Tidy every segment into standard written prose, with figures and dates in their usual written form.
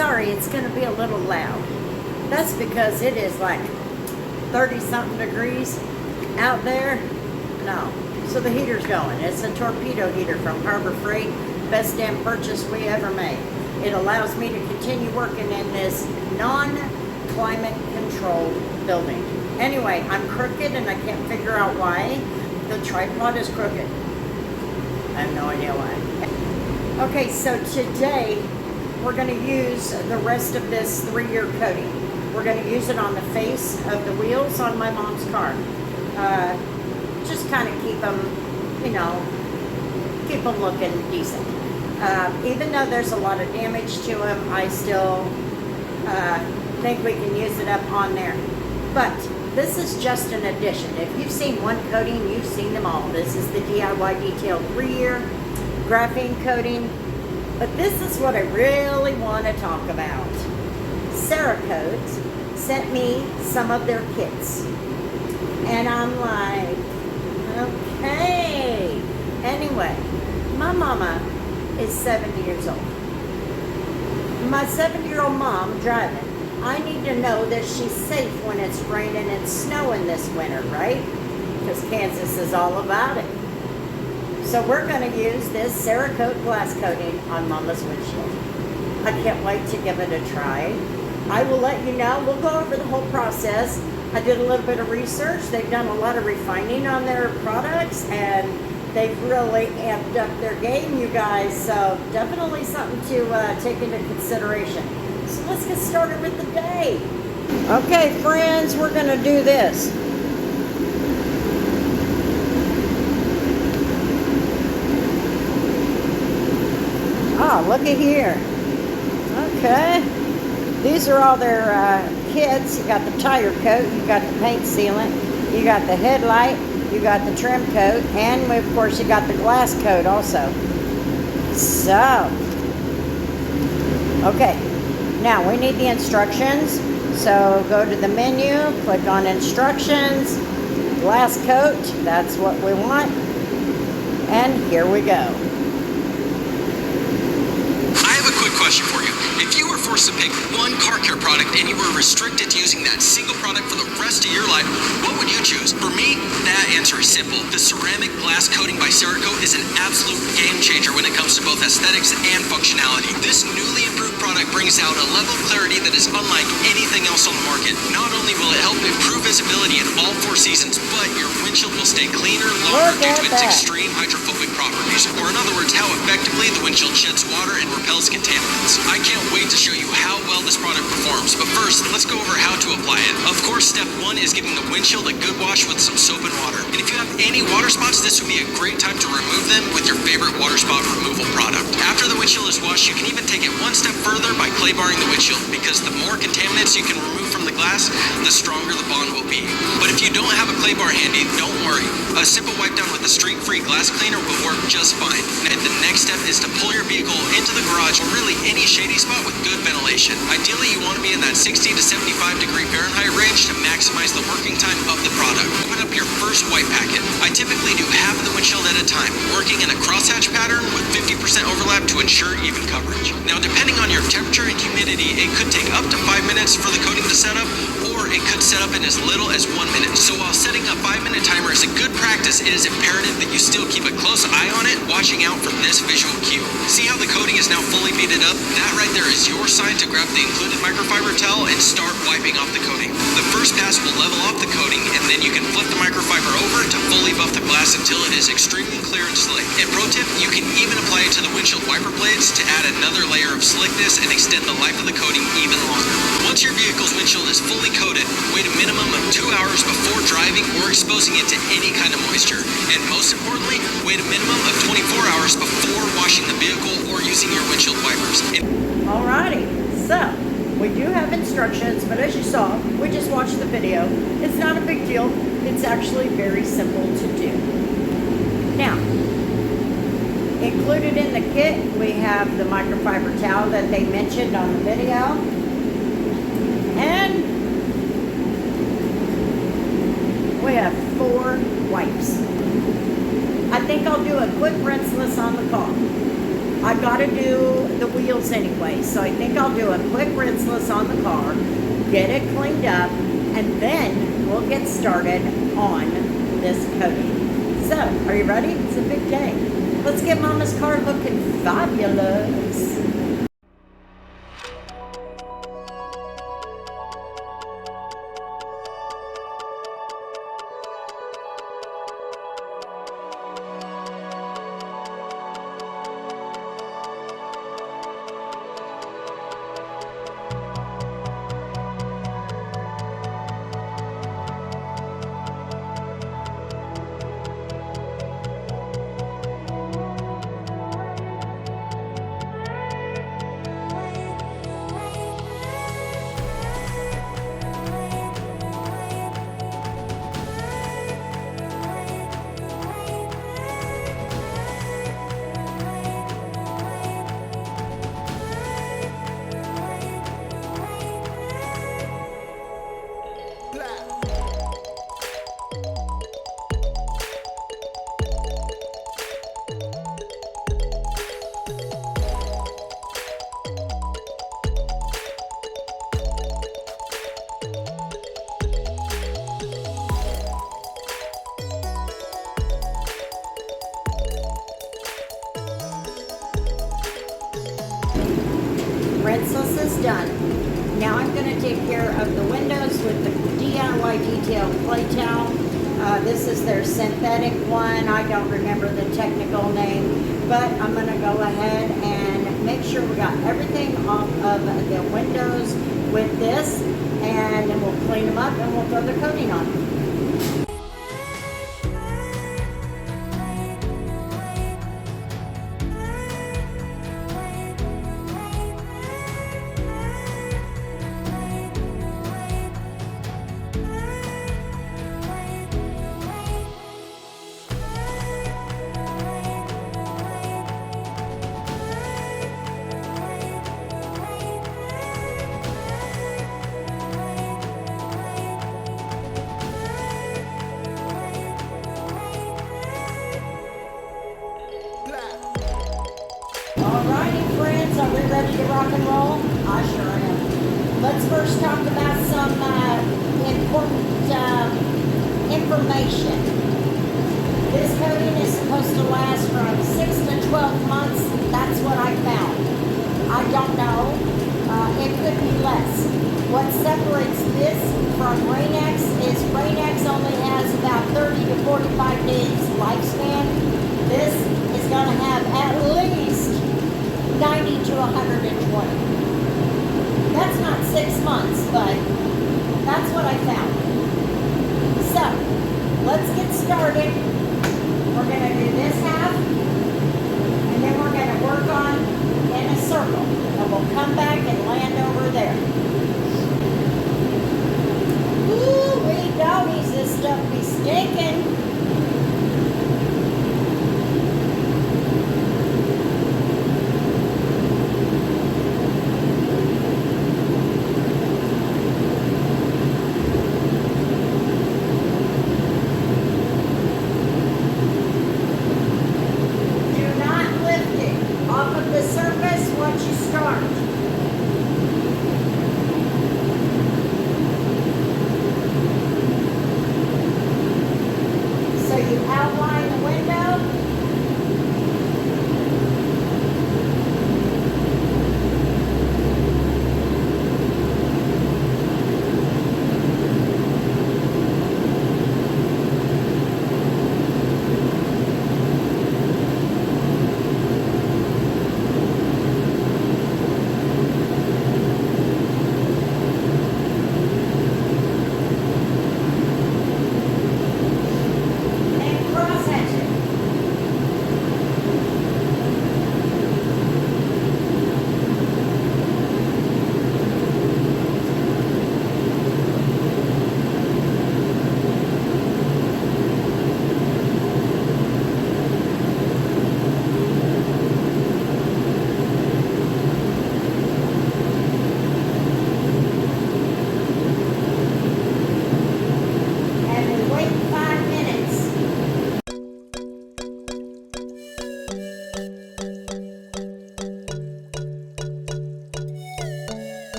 sorry, it's going to be a little loud. That's because it is like 30-something degrees out there. No. So the heater's going. It's a torpedo heater from Harbor Freight. Best damn purchase we ever made. It allows me to continue working in this non-climate controlled building. Anyway, I'm crooked and I can't figure out why. The tripod is crooked. I have no idea why. Okay, so today we're going to use the rest of this 3-year coating. We're going to use it on the face of the wheels on my mom's car. Just kind of keep them, you know, keep them looking decent. Even though there's a lot of damage to them, I still think we can use it up on there. But this is just an addition. If you've seen one coating, you've seen them all. This is the DIY Detail 3-year graphene coating. But this is what I really want to talk about. Cerakote sent me some of their kits. And I'm like, okay. Anyway, my mama is 70 years old. My 70-year-old mom driving, I need to know that she's safe when it's raining and snowing this winter, right? Because Kansas is all about it. So we're going to use this Cerakote glass coating on Mama's windshield. I can't wait to give it a try. I will let you know. We'll go over the whole process. I did a little bit of research. They've done a lot of refining on their products, and they've really amped up their game, you guys. So definitely something to take into consideration. So let's get started with the day. Okay, friends, we're going to do this. Oh, look at here. Okay. These are all their kits. You got the tire coat, you got the paint sealant, you got the headlight, you got the trim coat, and of course you got the glass coat also. So, okay. Now we need the instructions. So go to the menu, click on instructions, glass coat, that's what we want. And here we go. Question for you. If you were forced to pick one car care product and you were restricted to using that single product for the rest of your life, what would you choose? For me, that answer is simple. The ceramic glass coating by Cerakote is an absolute game changer when it comes to both aesthetics and functionality. This newly improved product brings out a level of clarity that is unlike anything else on the market. Not only will it help improve visibility in all 4 seasons, but your windshield will stay cleaner longer due to its extreme hydrophobic properties. Or in other words, how effectively the windshield sheds water and repels contaminants. I can't wait to show you how well this product performs, but first, let's go over how to apply it. Of course, step 1 is giving the windshield a good wash with some soap and water. And if you have any water spots, this would be a great time to remove them with your favorite water spot removal product. After the windshield is washed, you can even take it one step further by clay barring the windshield, because the more contaminants you can remove from the glass, the stronger the bond will be. But if you don't have a clay bar handy, don't worry. A simple wipe down with a streak-free glass cleaner will work just fine. And the next step is to pull your vehicle into the garage, or really any shady spot with good ventilation. Ideally, you want to be in that 60 to 75 degree Fahrenheit range to maximize the working time of the product. Open up your first wipe packet. I typically do half of the windshield at a time, working in a crosshatch pattern with 50% overlap to ensure even coverage. Now, depending on your temperature and humidity, it could take up to 5 minutes for the coating to set up, or it could set up in as little as 1 minute. So while setting a 5-minute timer is a good practice, it is imperative that you still keep a close eye on it, watching out for this visual cue. See how the coating is now fully beaded up? That right there is your sign to grab the included microfiber towel and start wiping off the coating. The first pass will level off the coating, and then you can flip the microfiber over to fully buff the glass until it is extremely clear and slick. And pro tip, you can even apply it to the windshield wiper blades to add another layer of slickness and extend the life of the coating even longer. Once your vehicle's windshield is fully coated, wait a minimum of 2 hours before driving or exposing it to any kind of moisture. And most importantly, wait a minimum of 24 hours before washing the vehicle or using your windshield wipers. Alrighty, so we do have instructions, but as you saw, we just watched the video. It's not a big deal. It's actually very simple to do. Now, included in the kit, we have the microfiber towel that they mentioned on the video. And we have 4 wipes. I think I'll do a quick rinseless on the car. I gotta do the wheels anyway, so I think I'll do a quick rinseless on the car, get it cleaned up, and then we'll get started on this coating. So, are you ready? It's a big day. Let's get Mama's car looking fabulous. Rinseless is done. Now I'm going to take care of the windows with the DIY detailed clay towel. This is their synthetic one. I don't remember the technical name, but I'm going to go ahead and make sure we got everything off of the windows with this, and then we'll clean them up and we'll throw the coating on. Alrighty friends, are we ready to rock and roll? I sure am. Let's first talk about some important information. This coating is supposed to last from 6 to 12 months. That's what I found. I don't know. It could be less. What separates this from Rain-X is Rain-X only has about 30 to 45 days lifespan. This is going to have at least 90 to 120. That's not 6 months, but that's what I found. So, let's get started. We're going to do this half, and then we're going to work on in a circle, and we'll come back and land over there. Ooh, wee doggies, this stuff be stinking. Off of the surface once you start.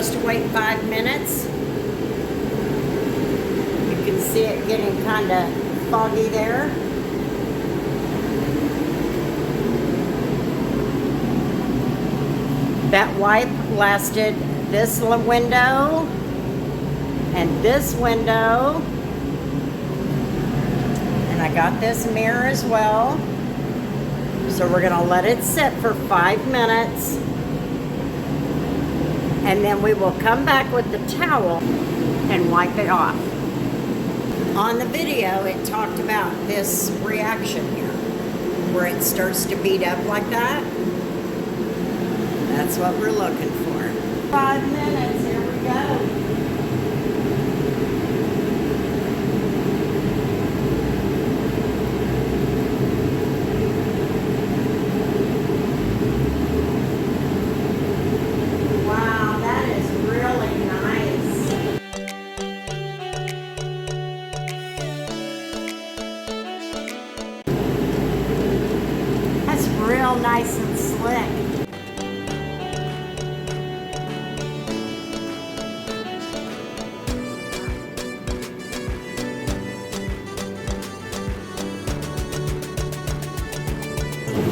supposed to wait 5 minutes. You can see it getting kind of foggy there. That wipe lasted this window and this window. And I got this mirror as well. So we're gonna let it sit for 5 minutes. And then we will come back with the towel and wipe it off. On the video, it talked about this reaction here, where it starts to beat up like that. That's what we're looking for. 5 minutes, here we go. Wow, that is really nice. That's real nice and slick.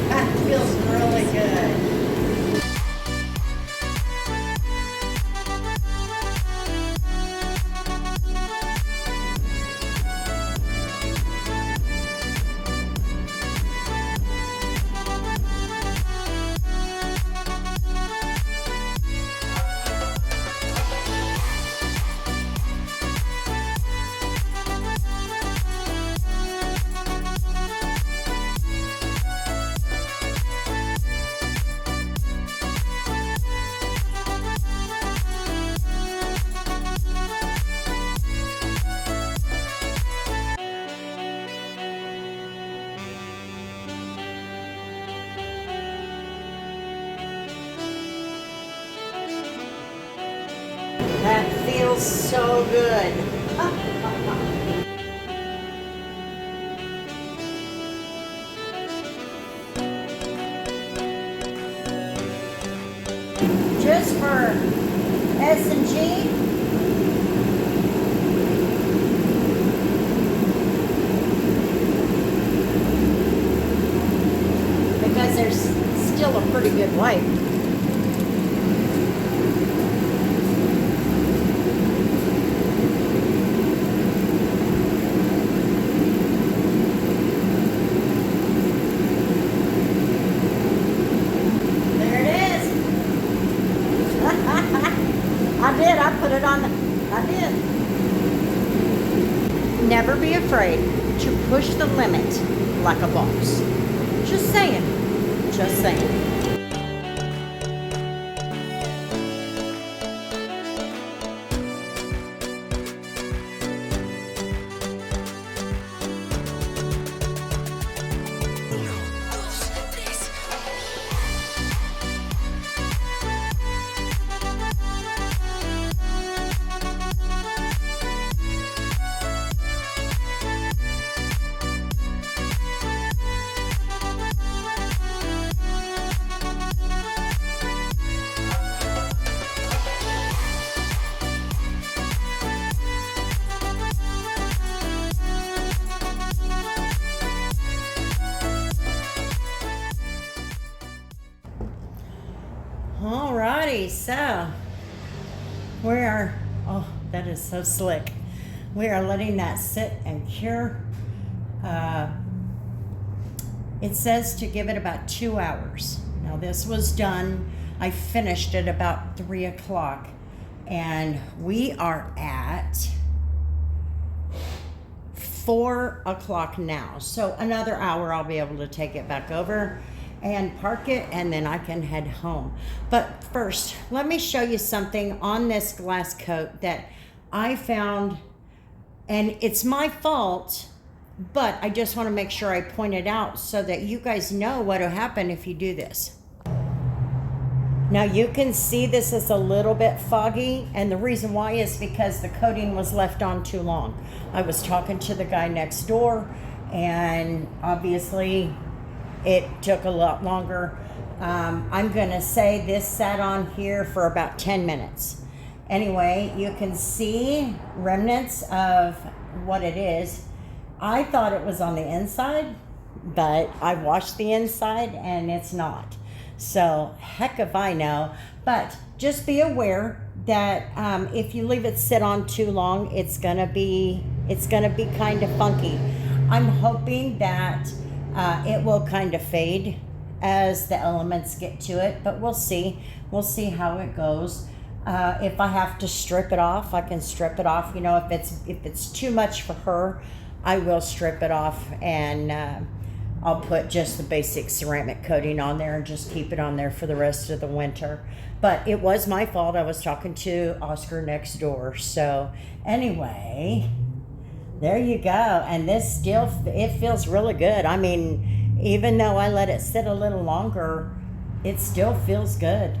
That feels really good. That feels so good. Just for S&G, because there's still a pretty good wipe. I put it on I did. Never be afraid to push the limit like a boss. Just saying. Just saying. Alrighty, so we are, oh, that is so slick. We are letting that sit and cure. It says to give it about 2 hours. Now this was done, I finished at about 3 o'clock, and we are at 4 o'clock now. So another hour I'll be able to take it back over and park it, and then I can head home. But first, let me show you something on this glass coat that I found, and it's my fault, but I just want to make sure I point it out so that you guys know what will happen if you do this. Now you can see this is a little bit foggy, and the reason why is because the coating was left on too long. I was talking to the guy next door, and obviously it took a lot longer. I'm gonna say this sat on here for about 10 minutes. Anyway, you can see remnants of what it is. I thought it was on the inside, but I washed the inside and it's not. So heck if I know. But just be aware that if you leave it sit on too long, it's gonna be kind of funky. I'm hoping that it will kind of fade as the elements get to it, but we'll see. We'll see how it goes. If I have to strip it off, I can strip it off. You know, if it's too much for her, I will strip it off, and I'll put just the basic ceramic coating on there and just keep it on there for the rest of the winter. But it was my fault. I was talking to Oscar next door. So anyway, there you go. And this still, it feels really good. I mean, even though I let it sit a little longer, it still feels good.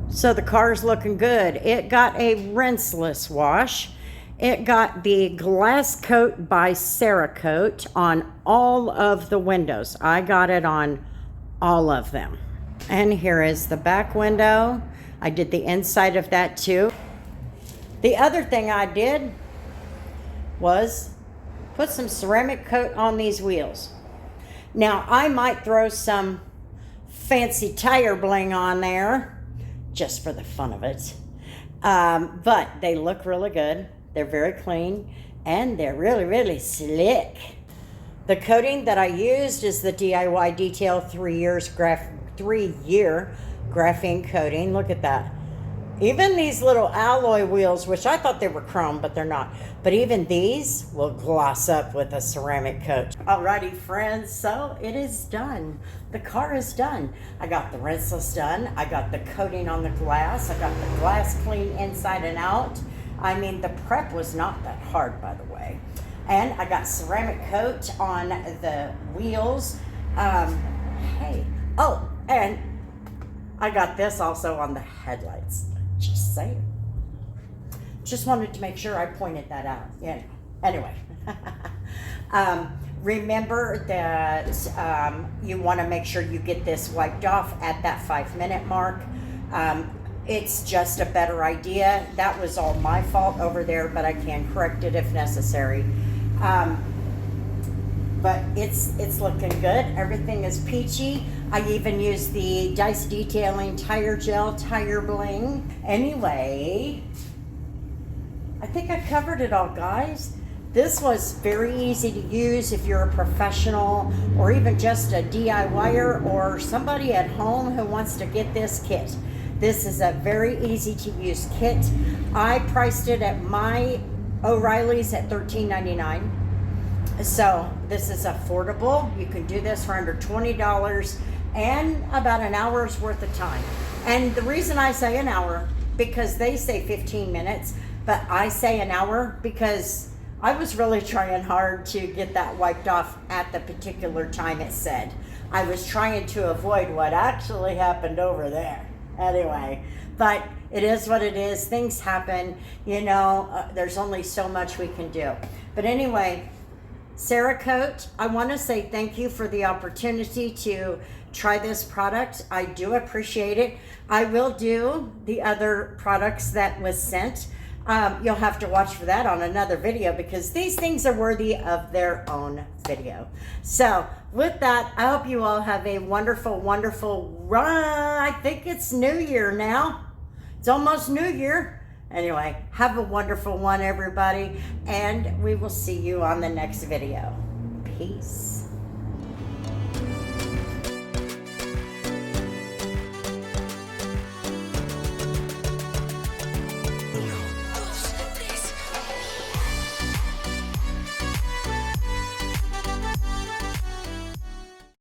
So the car's looking good. It got a rinseless wash. It got the glass coat by Cerakote on all of the windows. I got it on all of them. And here is the back window. I did the inside of that too. The other thing I did was put some ceramic coat on these wheels. Now I might throw some fancy tire bling on there just for the fun of it. But they look really good. They're very clean and they're really, really slick. The coating that I used is the DIY Detail 3-year graphene coating. Look at that. Even these little alloy wheels, which I thought they were chrome, but they're not. But even these will gloss up with a ceramic coat. Alrighty, friends, so it is done. The car is done. I got the rinseless done. I got the coating on the glass. I got the glass clean inside and out. I mean, the prep was not that hard, by the way. And I got ceramic coat on the wheels. Hey, oh, and I got this also on the headlights. Just saying. Just wanted to make sure I pointed that out. Yeah. Anyway, remember that you want to make sure you get this wiped off at that 5-minute mark. It's just a better idea. That was all my fault over there, but I can correct it if necessary. But it's looking good. Everything is peachy. I even used the Dice Detailing Tire Gel Tire Bling. Anyway, I think I covered it all, guys. This was very easy to use if you're a professional or even just a DIYer or somebody at home who wants to get this kit. This is a very easy to use kit. I priced it at my O'Reilly's at $13.99. So this is affordable. You can do this for under $20 and about an hour's worth of time. And the reason I say an hour, because they say 15 minutes, but I say an hour because I was really trying hard to get that wiped off at the particular time it said. I was trying to avoid what actually happened over there. Anyway, but it is what it is. Things happen, you know, there's only so much we can do. But anyway, Cerakote, I want to say thank you for the opportunity to try this product. I do appreciate it. I will do the other products that was sent. You'll have to watch for that on another video because these things are worthy of their own video. So with that, I hope you all have a wonderful, wonderful run. I think it's New Year now. It's almost New Year. Anyway, have a wonderful one, everybody, and we will see you on the next video. Peace.